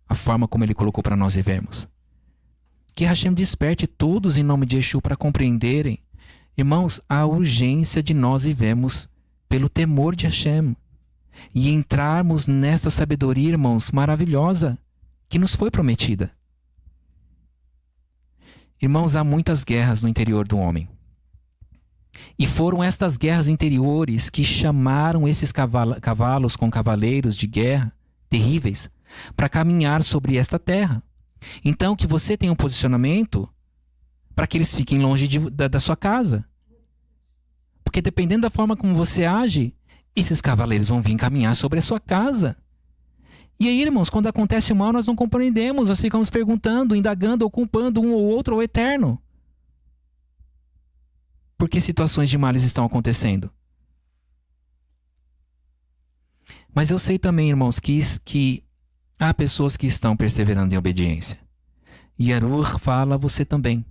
A forma como Ele colocou para nós vivermos. Que Hashem desperte todos em nome de Yeshua para compreenderem, irmãos, a urgência de nós vivemos pelo temor de Hashem. E entrarmos nessa sabedoria, irmãos, maravilhosa, que nos foi prometida. Irmãos, há muitas guerras no interior do homem. E foram estas guerras interiores que chamaram esses cavalos com cavaleiros de guerra terríveis para caminhar sobre esta terra. Então, que você tenha um posicionamento para que eles fiquem longe da sua casa. Porque dependendo da forma como você age, esses cavaleiros vão vir caminhar sobre a sua casa. E aí, irmãos, quando acontece o mal, nós não compreendemos, nós ficamos perguntando, indagando ou culpando um ou outro ao Eterno. Por que situações de males estão acontecendo? Mas eu sei também, irmãos, que há pessoas que estão perseverando em obediência. E Arur fala a você também,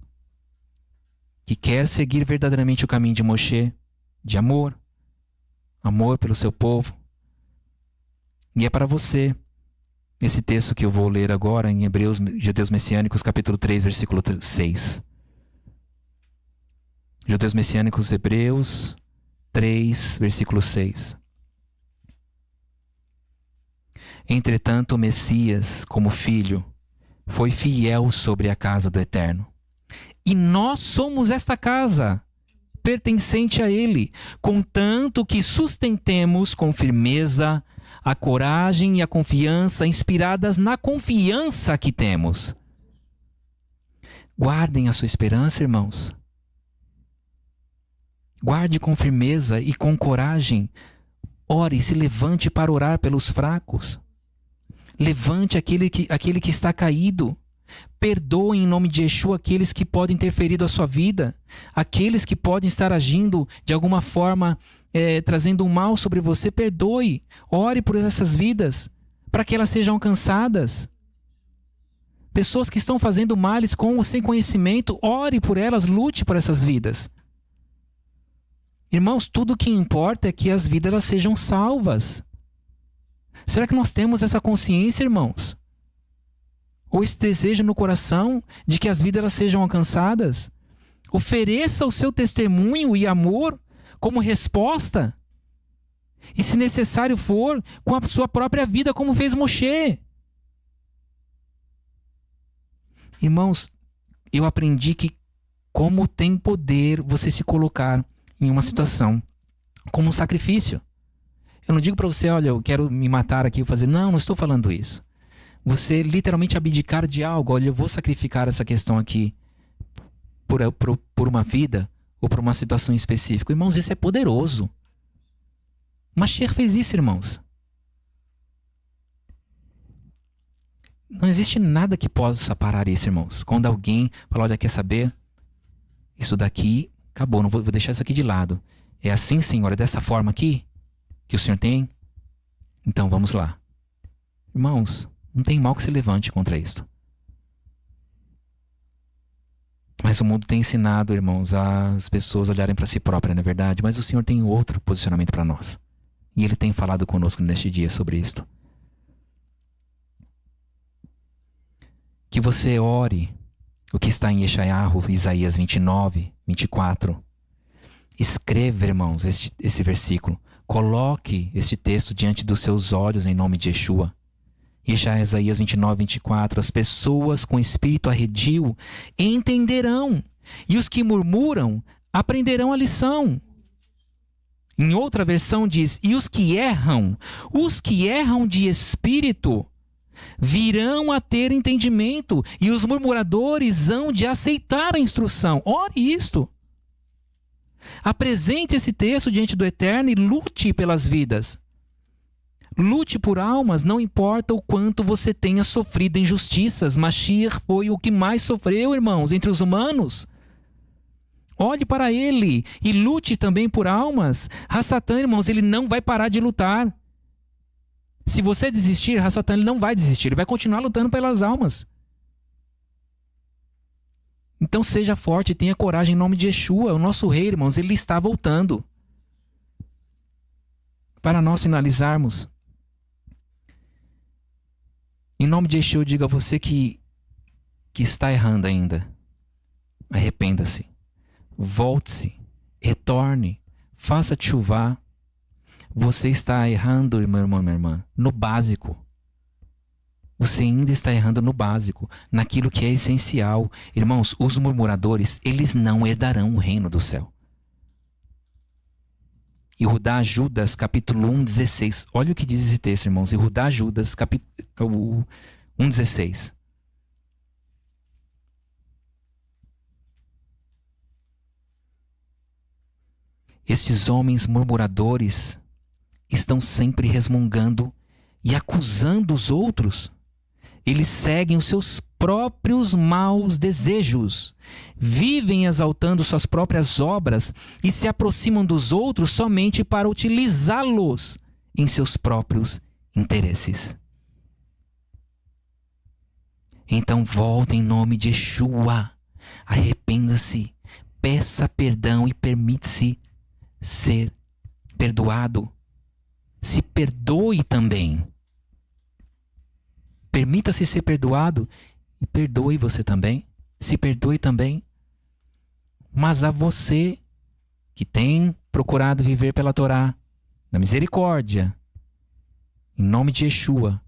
que quer seguir verdadeiramente o caminho de Moshe, de amor pelo seu povo. E é para você esse texto que eu vou ler agora em Hebreus, Judeus Messiânicos, capítulo 3, versículo 6. Judeus Messiânicos, Hebreus 3, versículo 6. Entretanto, o Messias, como filho, foi fiel sobre a casa do Eterno. E nós somos esta casa, pertencente a Ele, contanto que sustentemos com firmeza a coragem e a confiança inspiradas na confiança que temos. Guardem a sua esperança, irmãos. Guarde com firmeza e com coragem. Ore e se levante para orar pelos fracos. Levante aquele que está caído. Perdoe em nome de Yeshua aqueles que podem ter ferido a sua vida. Aqueles que podem estar agindo de alguma forma, trazendo um mal sobre você. Perdoe. Ore por essas vidas, para que elas sejam alcançadas. Pessoas que estão fazendo males com ou sem conhecimento, ore por elas, lute por essas vidas. Irmãos, tudo o que importa é que as vidas elas sejam salvas. Será que nós temos essa consciência, irmãos? Ou esse desejo no coração de que as vidas elas sejam alcançadas? Ofereça o seu testemunho e amor como resposta. E se necessário for, com a sua própria vida, como fez Moshe. Irmãos, eu aprendi que como tem poder você se colocar em uma situação como um sacrifício. Eu não digo para você, olha, eu quero me matar aqui, fazer. Não estou falando isso. Você literalmente abdicar de algo. Olha, eu vou sacrificar essa questão aqui por uma vida ou por uma situação específica. Irmãos, isso é poderoso. Mashiach fez isso, irmãos. Não existe nada que possa parar isso, irmãos. Quando alguém fala, olha, quer saber? Isso daqui acabou, não vou deixar isso aqui de lado. É assim, Senhor, é dessa forma aqui que o Senhor tem? Então vamos lá. Irmãos, não tem mal que se levante contra isto. Mas o mundo tem ensinado, irmãos, as pessoas olharem para si próprias, não é verdade? Mas o Senhor tem outro posicionamento para nós. E Ele tem falado conosco neste dia sobre isto. Que você ore o que está em Yeshayahu, Isaías 29, 24. Escreva, irmãos, esse versículo. Coloque este texto diante dos seus olhos em nome de Yeshua. Isaías 29, 24. As pessoas com espírito arredio entenderão, e os que murmuram aprenderão a lição. Em outra versão diz, e os que erram de espírito, virão a ter entendimento, e os murmuradores hão de aceitar a instrução. Ore isto. Apresente esse texto diante do Eterno e lute pelas vidas. Lute por almas, não importa o quanto você tenha sofrido injustiças. Mashiach foi o que mais sofreu, irmãos, entre os humanos. Olhe para ele e lute também por almas. Hassatan, irmãos, ele não vai parar de lutar. Se você desistir, Hassatan, ele não vai desistir. Ele vai continuar lutando pelas almas. Então seja forte e tenha coragem em nome de Yeshua. O nosso rei, irmãos, ele está voltando. Para nós finalizarmos, em nome de Yeshua, eu digo a você que está errando ainda. Arrependa-se. Volte-se. Retorne. Faça tchuvá. Você está errando, meu irmão, minha irmã, no básico. Você ainda está errando no básico, naquilo que é essencial. Irmãos, os murmuradores, eles não herdarão o reino do céu. Yehudá Judas, capítulo 1:16. Olha o que diz esse texto, irmãos. Yehudá Judas, capítulo 1:16. Estes homens murmuradores estão sempre resmungando e acusando os outros. Eles seguem os seus próprios maus desejos, vivem exaltando suas próprias obras e se aproximam dos outros somente para utilizá-los em seus próprios interesses. Então volte em nome de Yeshua, arrependa-se, peça perdão e permite-se ser perdoado. Se perdoe também. Permita-se ser perdoado e perdoe você também. Se perdoe também. Mas a você que tem procurado viver pela Torá, na misericórdia, em nome de Yeshua,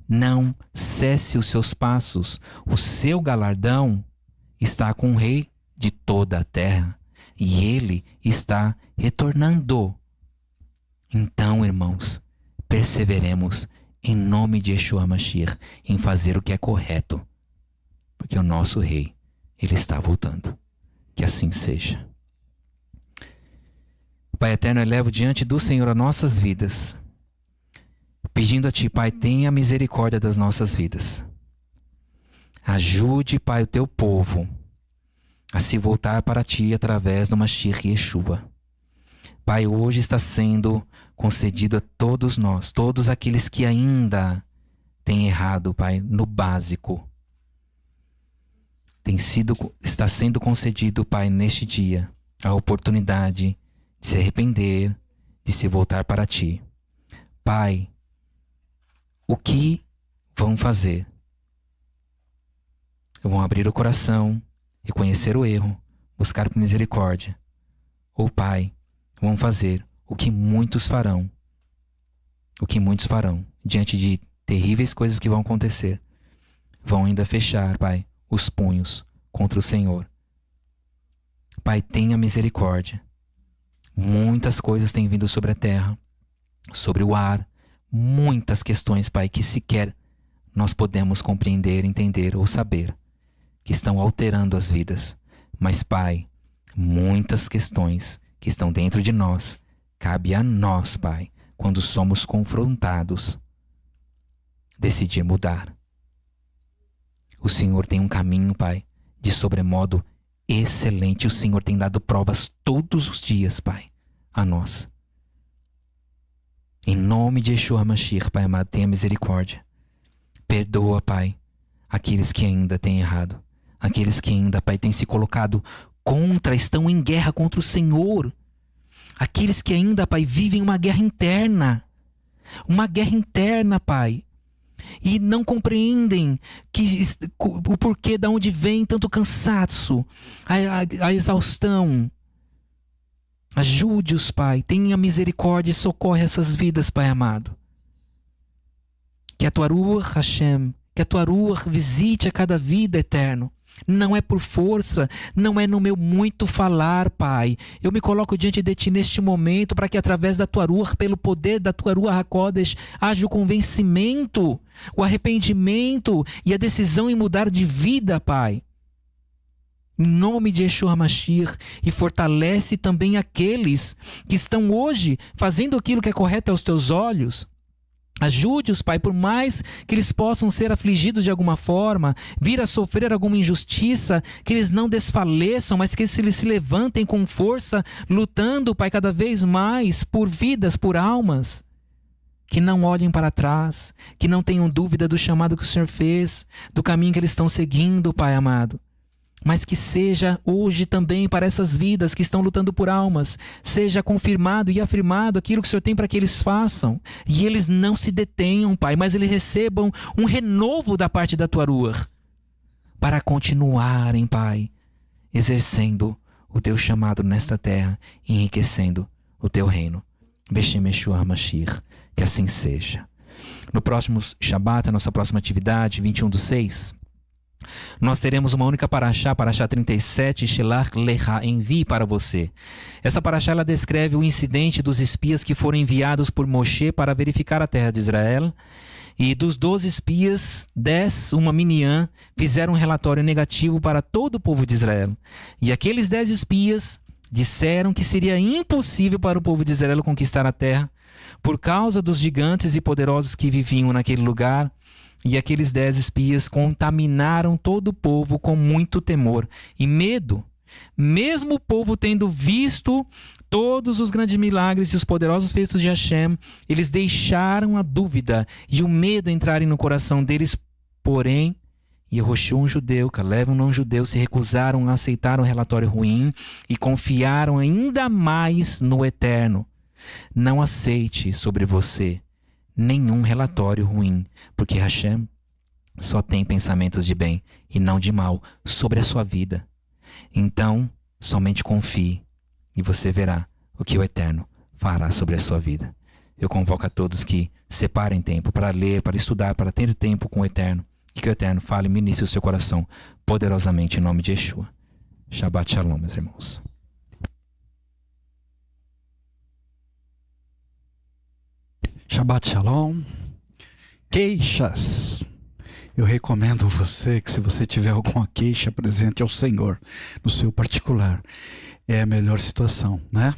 não cesse os seus passos. O seu galardão está com o Rei de toda a terra e ele está retornando. Então, irmãos, perseveremos em nome de Yeshua Mashiach em fazer o que é correto, porque o nosso Rei, ele está voltando. Que assim seja. Pai eterno, eu levo diante do Senhor as nossas vidas, pedindo a Ti, Pai, tenha misericórdia das nossas vidas. Ajude, Pai, o Teu povo a se voltar para Ti através do Mashiach Yeshua. Pai, hoje está sendo concedido a todos nós, todos aqueles que ainda têm errado, Pai, no básico. Está sendo concedido, Pai, neste dia, a oportunidade de se arrepender, de se voltar para Ti. Pai, o que vão fazer? Vão abrir o coração, reconhecer o erro, buscar por misericórdia. Ou, Pai, vão fazer o que muitos farão. O que muitos farão diante de terríveis coisas que vão acontecer. Vão ainda fechar, Pai, os punhos contra o Senhor. Pai, tenha misericórdia. Muitas coisas têm vindo sobre a terra, sobre o ar. Muitas questões, Pai, que sequer nós podemos compreender, entender ou saber, que estão alterando as vidas. Mas, Pai, muitas questões que estão dentro de nós, cabe a nós, Pai, quando somos confrontados, decidir mudar. O Senhor tem um caminho, Pai, de sobremodo excelente. O Senhor tem dado provas todos os dias, Pai, a nós. Em nome de Yeshua Mashiach, Pai amado, tenha misericórdia. Perdoa, Pai, aqueles que ainda têm errado. Aqueles que ainda, Pai, têm se colocado contra, estão em guerra contra o Senhor. Aqueles que ainda, Pai, vivem uma guerra interna. Uma guerra interna, Pai. E não compreendem o porquê, de onde vem tanto cansaço, a exaustão. Ajude-os, Pai. Tenha misericórdia e socorre essas vidas, Pai amado. Que a Tua Ruach Hashem, que a Tua Ruach visite a cada vida, Eterno. Não é por força, não é no meu muito falar, Pai. Eu me coloco diante de Ti neste momento para que através da Tua Ruach, pelo poder da Tua Ruach HaKodesh, haja o convencimento, o arrependimento e a decisão em mudar de vida, Pai. Em nome de Yeshua HaMashiach, e fortalece também aqueles que estão hoje fazendo aquilo que é correto aos Teus olhos. Ajude-os, Pai, por mais que eles possam ser afligidos de alguma forma, vir a sofrer alguma injustiça, que eles não desfaleçam, mas que eles se levantem com força, lutando, Pai, cada vez mais por vidas, por almas. Que não olhem para trás, que não tenham dúvida do chamado que o Senhor fez, do caminho que eles estão seguindo, Pai amado. Mas que seja hoje também para essas vidas que estão lutando por almas, seja confirmado e afirmado aquilo que o Senhor tem para que eles façam. E eles não se detenham, Pai, mas eles recebam um renovo da parte da Tua Ruach, para continuarem, Pai, exercendo o Teu chamado nesta terra, enriquecendo o Teu reino. Beshem Yeshua HaMashiach, que assim seja. No próximo Shabat, a nossa próxima atividade, 21/6, nós teremos uma única paraxá, paraxá 37, Shelach Lecha, envie para você. Essa paraxá ela descreve o incidente dos espias que foram enviados por Moshe para verificar a terra de Israel. E dos 12 espias, 10, uma miniã, fizeram um relatório negativo para todo o povo de Israel. E aqueles 10 espias disseram que seria impossível para o povo de Israel conquistar a terra por causa dos gigantes e poderosos que viviam naquele lugar. E aqueles 10 espias contaminaram todo o povo com muito temor e medo. Mesmo o povo tendo visto todos os grandes milagres e os poderosos feitos de Hashem, eles deixaram a dúvida e o medo entrarem no coração deles. Porém, Yehoshua, um judeu, Caleb, um não-judeu, se recusaram a aceitar um relatório ruim e confiaram ainda mais no Eterno. Não aceite sobre você nenhum relatório ruim, porque Hashem só tem pensamentos de bem e não de mal sobre a sua vida. Então, somente confie e você verá o que o Eterno fará sobre a sua vida. Eu convoco a todos que separem tempo para ler, para estudar, para ter tempo com o Eterno, e que o Eterno fale e ministre o seu coração poderosamente em nome de Yeshua. Shabbat Shalom, meus irmãos. Shabbat Shalom. Queixas. Eu recomendo você que, se você tiver alguma queixa, apresente ao Senhor no seu particular. É a melhor situação, né?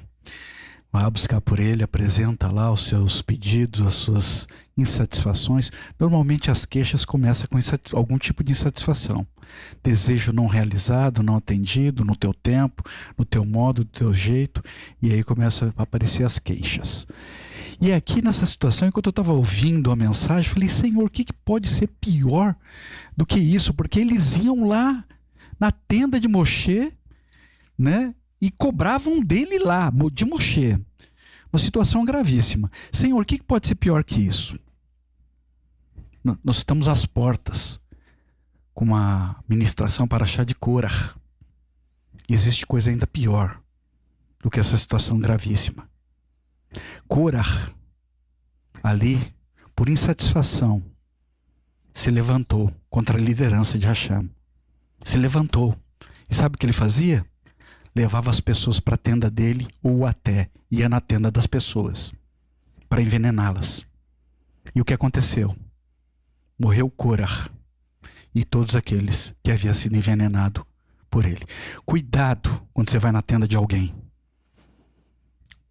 Vai buscar por Ele, apresenta lá os seus pedidos, as suas insatisfações. Normalmente as queixas começam com algum tipo de insatisfação. Desejo não realizado, não atendido, no teu tempo, no teu modo, do teu jeito. E aí começam a aparecer as queixas. E aqui nessa situação, enquanto eu estava ouvindo a mensagem, falei, Senhor, o que pode ser pior do que isso? Porque eles iam lá na tenda de Moshe, né? E cobravam dele lá, de Moshe. Uma situação gravíssima. Senhor, o que pode ser pior que isso? Nós estamos às portas com uma ministração para chá de Korach. E existe coisa ainda pior do que essa situação gravíssima. Korach, ali, por insatisfação, se levantou contra a liderança de Hashem. Se levantou. E sabe o que ele fazia? Levava as pessoas para a tenda dele, ou até ia na tenda das pessoas para envenená-las. E o que aconteceu? Morreu Korach e todos aqueles que haviam sido envenenados por ele. Cuidado quando você vai na tenda de alguém.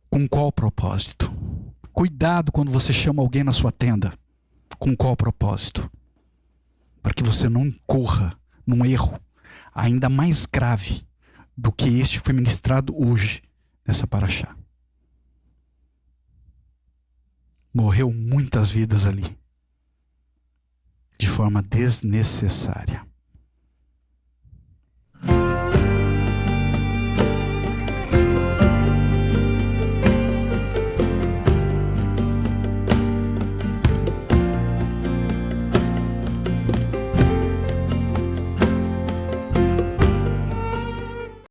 Com qual propósito? Cuidado quando você chama alguém na sua tenda. Com qual propósito? Para que você não incorra num erro ainda mais grave do que este foi ministrado hoje nessa paraxá. Morreu muitas vidas ali, de forma desnecessária.